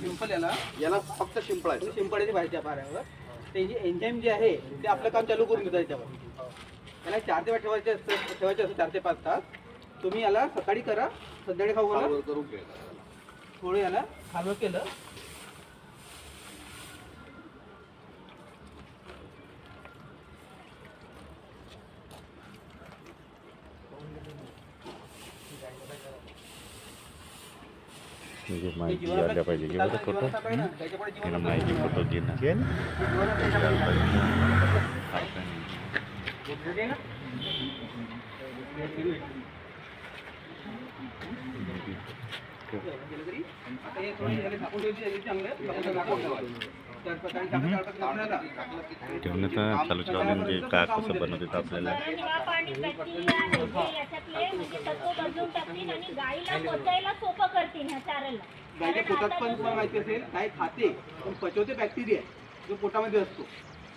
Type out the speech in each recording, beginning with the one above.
Simple याला फक्त शिंपळायचं, शिंपळायची भाजी पाऱ्यावर ते जे एन्झाईम जे आहे ते आपलं काम चालू करून घेतात त्याच्यावर. याला 4 ते 5 ठेवायचे असं 4 ते 5 तास. तुम्ही याला सकाळी करा, संध्याकाळी खाऊ घाला. थोडं याला खालवर केलं माहिती आल्या पाहिजे की बरं फोटो त्याला माहिती फोटो घेणं ठेवण्याचं चालू ठेवलं म्हणजे काय कसं बनवतात आपल्याला. गायच्या पोटात पण माहिती असेल काय खाते पण पचवते बॅक्टेरिया जो पोटामध्ये असतो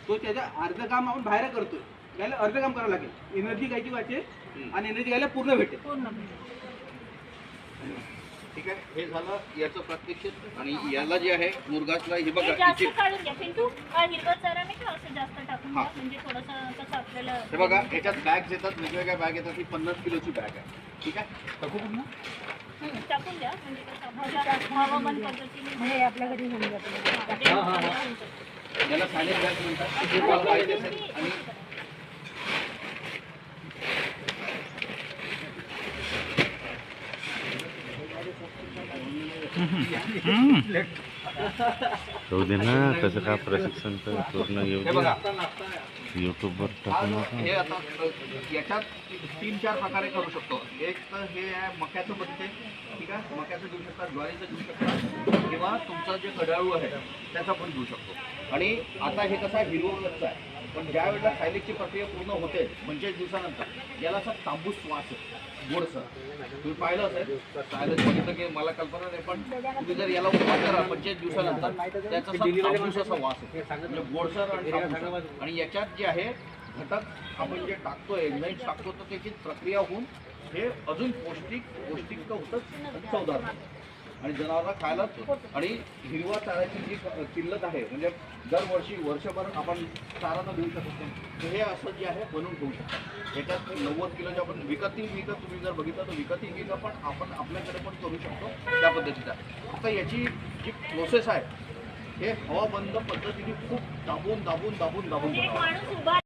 तो त्याच्या अर्ध काम आपण बाहेर करतोय. गायला अर्ध काम करावं लागेल, एनर्जी गायची वाचेल आणि एनर्जी गायला पूर्ण भेटेल. ठीक आहे, हे झालं याचं प्रत्यक्ष. आणि याला जे आहे मुरघासला हे बघा हे बघा याच्यात बॅग्स येतात, वेगवेगळ्या बॅग येतात. ही 50 किलोची बॅग आहे. ठीक आहे, टाकून द्या म्हणजे कसं आपल्या घरी होऊन जातं. याला सॅनिट बॅग म्हणतात. आणि होऊ दे ना कसं काय प्रशिक्षण तर पूर्ण येऊ दे. यूट्यूबवर टाकून हे आता याच्यात 3-4 प्रकारे करू शकतो. एक तर हे आहे मक्याचं बनते. ठीक आहे, मक्याचं घेऊ शकता, ज्वारीचं घेऊ शकता, किंवा तुमचं जे कडाळू आहे त्याचा पण घेऊ शकतो. आणि आता हे कसं आहे हिरवं आहे, पण ज्या वेळेला सायलेजची प्रक्रिया पूर्ण होते 25 दिवसानंतर याला असा तांबूस वास आहे, गोडसर. तुम्ही पाहिलं असेल सायलेज बघितलं की मला कल्पना नाही, पण तुम्ही जर याला उभा करा 25 दिवसानंतर त्याचा तांबूस असा वास आहे, म्हणजे गोडसर आणि तांबूस. आणि याच्यात जे आहे घटक आपण जे टाकतोय एन्झाईम्स टाकतो तर त्याची प्रक्रिया होऊन हे अजून पौष्टिक होतं, चवदार. आणि जनावरांना खायला. आणि हिरवा चाऱ्याची जी किल्लत आहे म्हणजे दरवर्षी वर्षभर आपण चारा न देऊ शकत नाही, तर हे असं जे आहे बनवून ठेवू शकतो. याच्यात 90 किलोचे आपण विकत तुम्ही जर बघितलं तर विकत पण आपण आपल्याकडे पण करू शकतो त्या पद्धतीचा. आता याची जी प्रोसेस आहे हे हवाबंद पद्धतीने खूप दाबून माणूस उभा